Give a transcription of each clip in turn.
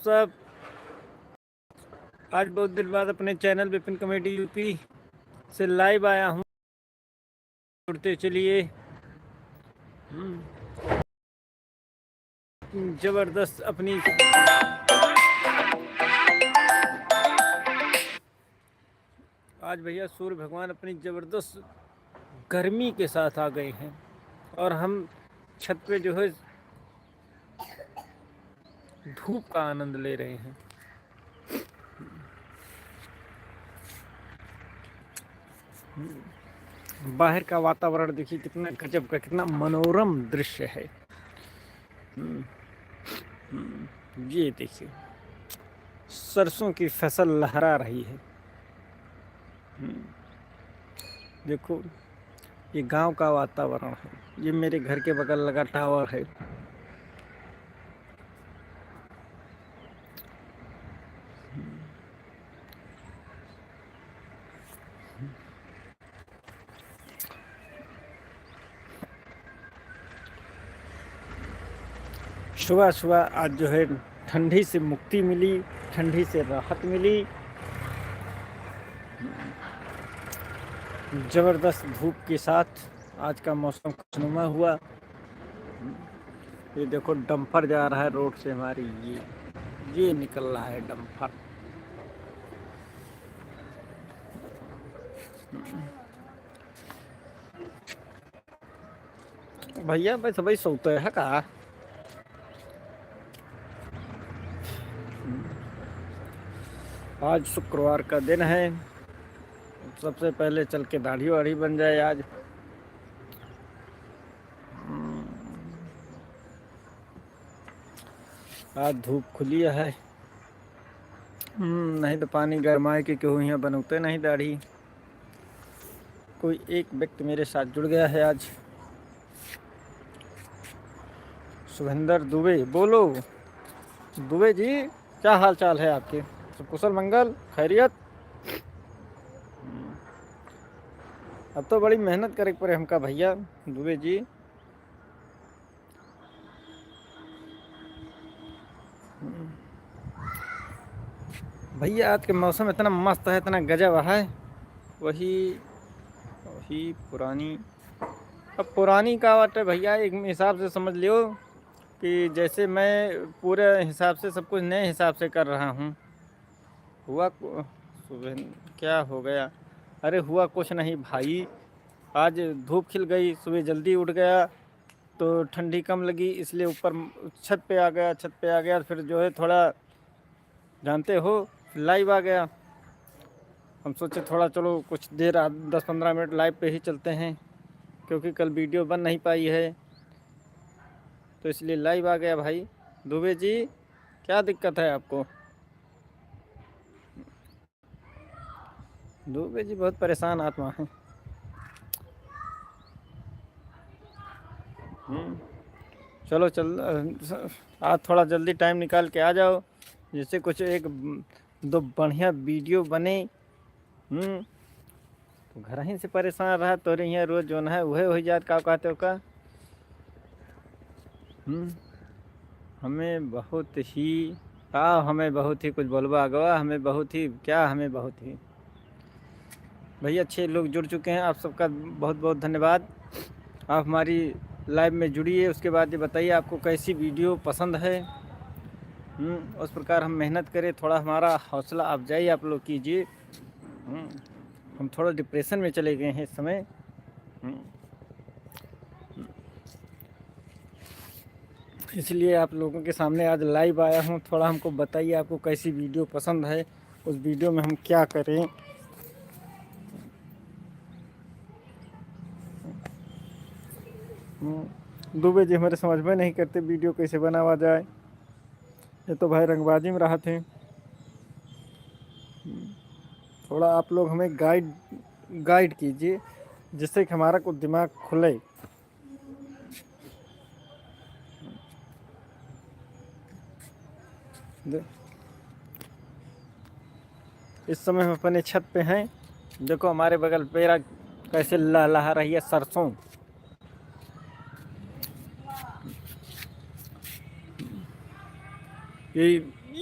सब। आज बहुत दिन बाद अपने चैनल विपिन कॉमेडी यूपी से लाइव आया हूँ। जुड़ते चलिए। जबरदस्त अपनी आज भैया सूर्य भगवान अपनी जबरदस्त गर्मी के साथ आ गए हैं और हम छत पे जो है धूप का आनंद ले रहे हैं। बाहर का वातावरण देखिए कितना गजब का, कितना मनोरम दृश्य है। ये देखिए सरसों की फसल लहरा रही है। देखो ये गांव का वातावरण है। ये मेरे घर के बगल लगा टावर है। सुबह सुबह आज जो है ठंडी से मुक्ति मिली, ठंडी से राहत मिली। ज़बरदस्त धूप के साथ आज का मौसम खुशनुमा हुआ। ये देखो डंपर जा रहा है रोड से हमारी, ये निकल रहा है डंपर। भैया बस भाई सोते है का। आज शुक्रवार का दिन है। सबसे पहले चल के दाढ़ी वाढ़ी बन जाए आज। आज धूप खुली है। नहीं तो पानी गरमाए के क्यों यहाँ बनते नहीं दाढ़ी। कोई एक व्यक्ति मेरे साथ जुड़ गया है आज। शुभेंद्र दुबे, बोलो दुबे जी, क्या हाल चाल है आपके? सब कुशल मंगल, खैरियत? अब तो बड़ी मेहनत करे पड़े हमका भैया दुबे जी। भैया आज के मौसम इतना मस्त है, इतना गजब है। वही पुरानी, अब पुरानी कहावत है भैया। एक हिसाब से समझ लियो कि जैसे मैं पूरे हिसाब से सब कुछ नए हिसाब से कर रहा हूँ। हुआ सुबह क्या हो गया? अरे हुआ कुछ नहीं भाई। आज धूप खिल गई, सुबह जल्दी उठ गया तो ठंडी कम लगी, इसलिए ऊपर छत पे आ गया। छत पे आ गया फिर जो है थोड़ा जानते हो लाइव आ गया। हम सोचे थोड़ा चलो कुछ देर 10-15 मिनट लाइव पे ही चलते हैं, क्योंकि कल वीडियो बन नहीं पाई है तो इसलिए लाइव आ गया भाई। दुबे जी क्या दिक्कत है आपको? दुबे जी बहुत परेशान आत्मा है। चलो आज थोड़ा जल्दी टाइम निकाल के आ जाओ, जिससे कुछ एक दो बढ़िया वीडियो बने। तो घर ही से परेशान रहा तो यहाँ रोज जो है वह हो जात का कहते हो का। हमें बहुत ही कुछ बोलवा गवा। हमें बहुत ही क्या, हमें बहुत ही भैया अच्छे लोग जुड़ चुके हैं। आप सबका बहुत बहुत धन्यवाद। आप हमारी लाइव में जुड़िए। उसके बाद ये बताइए आपको कैसी वीडियो पसंद है। उस प्रकार हम मेहनत करें। थोड़ा हमारा हौसला अफजाई आप लोग कीजिए। हम थोड़ा डिप्रेशन में चले गए हैं इस समय। इसलिए आप लोगों के सामने आज लाइव आया हूँ। थोड़ा हमको बताइए आपको कैसी वीडियो पसंद है, उस वीडियो में हम क्या करें। दुबे जी हमारे समझ में नहीं करते वीडियो कैसे बनावा जाए। ये तो भाई रंगबाजी में रहा थे। थोड़ा आप लोग हमें गाइड कीजिए, जिससे कि हमारा कुछ दिमाग खुले। इस समय हम अपने छत पे हैं। देखो हमारे बगल पेड़ा कैसे लहलहा रही है सरसों।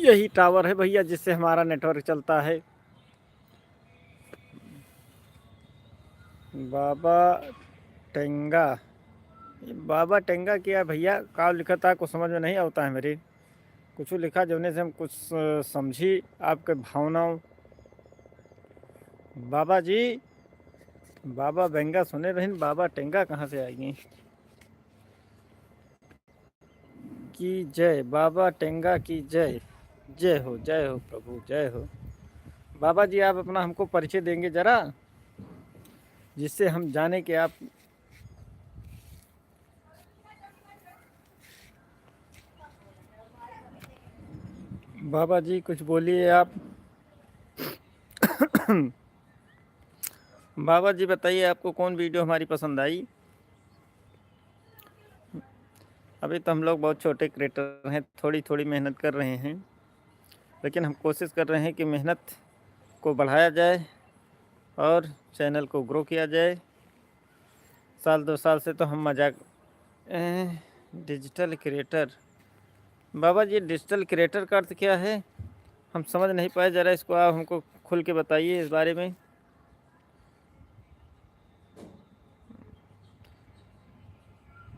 यही टावर है भैया जिससे हमारा नेटवर्क चलता है। बाबा टेंगा, ये बाबा टेंगा क्या है भैया? का लिखा था कुछ समझ में नहीं आता है मेरे। कुछ लिखा जोने से हम कुछ समझी आपके भावनाओं। बाबा जी, बाबा बेंगा सुने बहन, बाबा टेंगा कहाँ से आएंगे? की जय, बाबा टेंगा की जय। जय हो प्रभु, जय हो। बाबा जी आप अपना हमको परिचय देंगे जरा, जिससे हम जाने कि आप। बाबा जी कुछ बोलिए आप। बाबा जी बताइए आपको कौन वीडियो हमारी पसंद आई? अभी तो हम लोग बहुत छोटे क्रिएटर हैं, थोड़ी थोड़ी मेहनत कर रहे हैं, लेकिन हम कोशिश कर रहे हैं कि मेहनत को बढ़ाया जाए और चैनल को ग्रो किया जाए। साल 2 साल से तो हम मजाक। डिजिटल क्रिएटर, बाबा जी डिजिटल क्रिएटर का अर्थ क्या है? हम समझ नहीं पाए, ज़रा इसको आप हमको खुल के बताइए इस बारे में।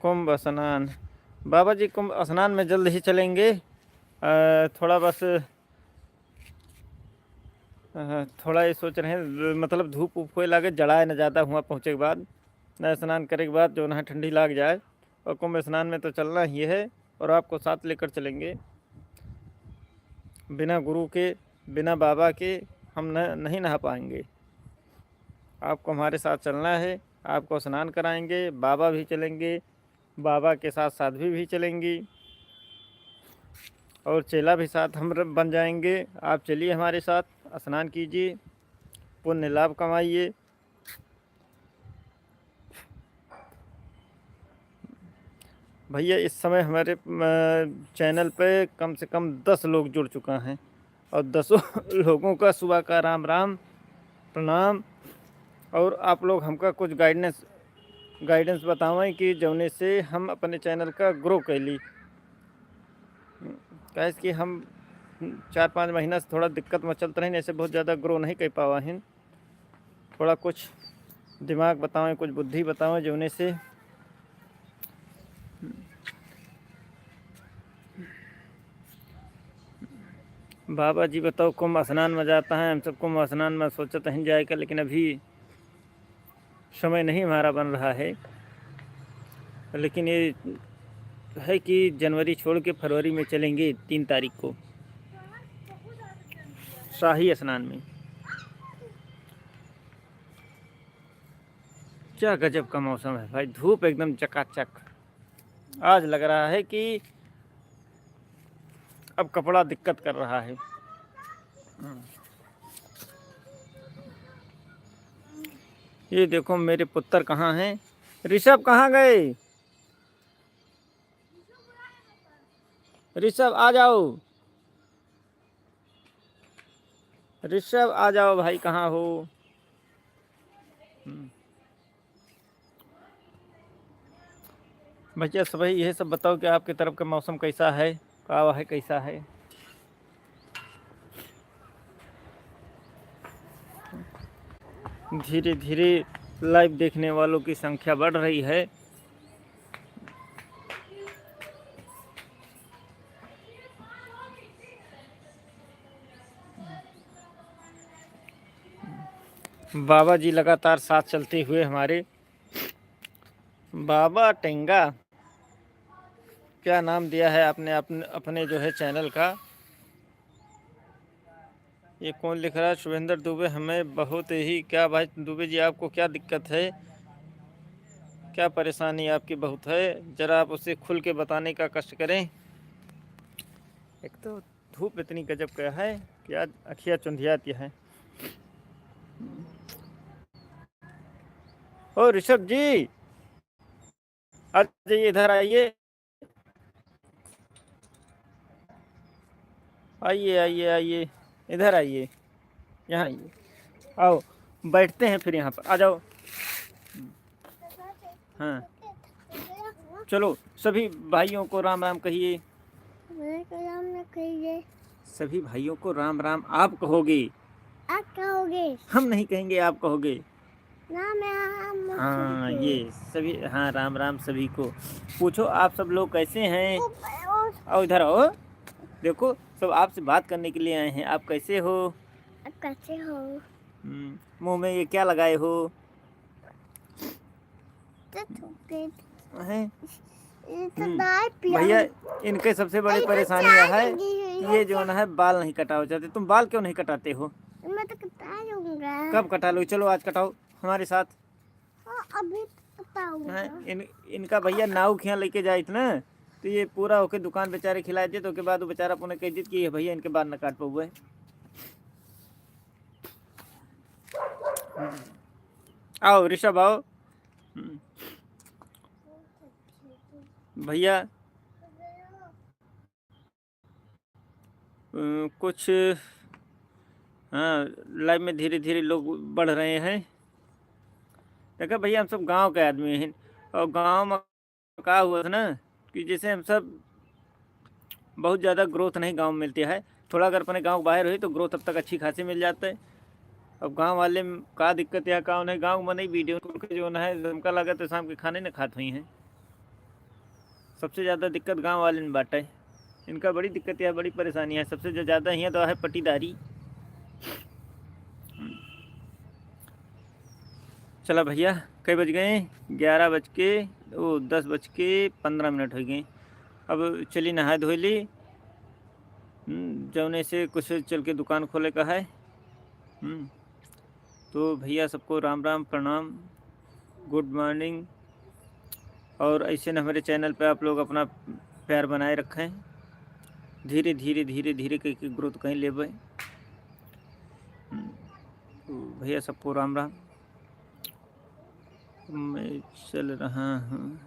कुंभ स्नान, बाबा जी कुंभ स्नान में जल्द ही चलेंगे। थोड़ा बस थोड़ा ये सोच रहे हैं, मतलब धूप उप कोई लागे जड़ाए न ज़्यादा हुआ पहुँचे के बाद, न स्नान करे के बाद जो ना ठंडी लाग जाए। और कुंभ स्नान में तो चलना ही है, और आपको साथ लेकर चलेंगे। बिना गुरु के, बिना बाबा के हम नहीं नहा पाएंगे। आपको हमारे साथ चलना है, आपको स्नान कराएंगे, बाबा भी चलेंगे, बाबा के साथ साध्वी भी चलेंगी, और चेला भी साथ हम बन जाएंगे। आप चलिए हमारे साथ, स्नान कीजिए, पुण्य लाभ कमाइए। भैया इस समय हमारे चैनल पे कम से कम 10 लोग जुड़ चुका हैं, और 10 लोगों का सुबह का राम राम प्रणाम। और आप लोग हमका कुछ गाइडेंस बतावें कि जौने से हम अपने चैनल का ग्रो कैली। कैसे कि हम 4-5 महीना से थोड़ा दिक्कत में चलते रहे, ऐसे बहुत ज़्यादा ग्रो नहीं कर पावा हैं। थोड़ा कुछ दिमाग बतावें, कुछ बुद्धि बतावें जौने से। बाबा जी बताओ, कुंभ स्नान में जाता है, हम सब कुंभ स्नान में सोचते हैं जाएगा, लेकिन अभी समय नहीं हमारा बन रहा है। लेकिन ये है कि जनवरी छोड़ के फरवरी में चलेंगे 3 तारीख को शाही स्नान में। क्या गजब का मौसम है भाई, धूप एकदम चकाचक। आज लग रहा है कि अब कपड़ा दिक्कत कर रहा है। ये देखो मेरे पुत्र कहाँ हैं? ऋषभ कहाँ गए? ऋषभ आ जाओ, ऋषभ आ जाओ भाई, कहाँ हो? भैया सब भाई यह सब बताओ कि आपकी तरफ का मौसम कैसा है, क्या है, कैसा है? धीरे धीरे लाइव देखने वालों की संख्या बढ़ रही है। बाबा जी लगातार साथ चलते हुए हमारे। बाबा टेंगा, क्या नाम दिया है आपने अपने जो है चैनल का? ये कौन लिख रहा है? शुभेंद्र दुबे, हमें बहुत ही। क्या भाई दुबे जी आपको क्या दिक्कत है, क्या परेशानी आपकी बहुत है? ज़रा आप उसे खुल के बताने का कष्ट करें। एक तो धूप इतनी गजब का है कि आज अखियाँ चुंधियाती है। ओ ऋषभ जी, आ जाइए, इधर आइए, आइए आइए आइए, इधर आइए, यहाँ आइए, आओ बैठते हैं फिर यहाँ पर, आ जाओ। हाँ चलो, सभी भाइयों को राम राम कहिए। राम राम कहिए। सभी भाइयों को राम राम आप कहोगे। आप कहोगे। हम नहीं कहेंगे, आप कहोगे। राम राम हाँ सबको। ये सभी, हाँ राम राम सभी को। पूछो आप सब लोग कैसे हैं। और इधर आओ, देखो सब आपसे बात करने के लिए आए हैं। आप कैसे हो। आप कैसे हो। मुंह में ये क्या लगाए हो। हैं? भैया इनके सबसे बड़ी परेशानी यह है कि ये जो है बाल नहीं कटाओ चाहते। तुम बाल क्यों नहीं कटाते हो। मैं तो कटा लूंगा। कब कटा लो, चलो आज कटाओ हमारे साथ। हाँ, अभी कटाऊंगा। इनका भैया नाव खिया लेके जाए ना, तो ये पूरा होके दुकान बेचारे खिलाए थे, तो के बाद वो बेचारा अपने कह दी कि भैया इनके बाल न काट पाओ है। आओ ऋषभ आओ। भैया कुछ, हाँ लाइफ में धीरे धीरे लोग बढ़ रहे हैं। देखा भैया हम सब गांव के आदमी हैं, और गांव में क्या हुआ था ना कि जैसे हम सब बहुत ज़्यादा ग्रोथ नहीं गांव में मिलती है। थोड़ा अगर अपने गांव बाहर हुई तो ग्रोथ अब तक अच्छी खासी मिल जाता है। अब गांव वाले में का दिक्कत या का उन्हें गांव में नहीं वीडियो के जो है दमका लगा तो शाम के खाने न खात हुई हैं। सबसे ज़्यादा दिक्कत गांव वाले में बाटा है। इनका बड़ी दिक्कत है, बड़ी परेशानी है। सबसे जो ज़्यादा यहाँ तो है पट्टीदारी। चला भैया कई बज गए, 11 बज के वो 10:15 हो गए। अब चली नहा धो ली, जौने से कुछ चल के दुकान खोले का है। तो भैया सबको राम राम प्रणाम, गुड मॉर्निंग। और ऐसे न हमारे चैनल पे आप लोग अपना प्यार बनाए रखें। धीरे धीरे धीरे धीरे कहीं ग्रोथ कहीं ले भाई। तो भैया सबको राम राम। मैं चल रहा हूँ।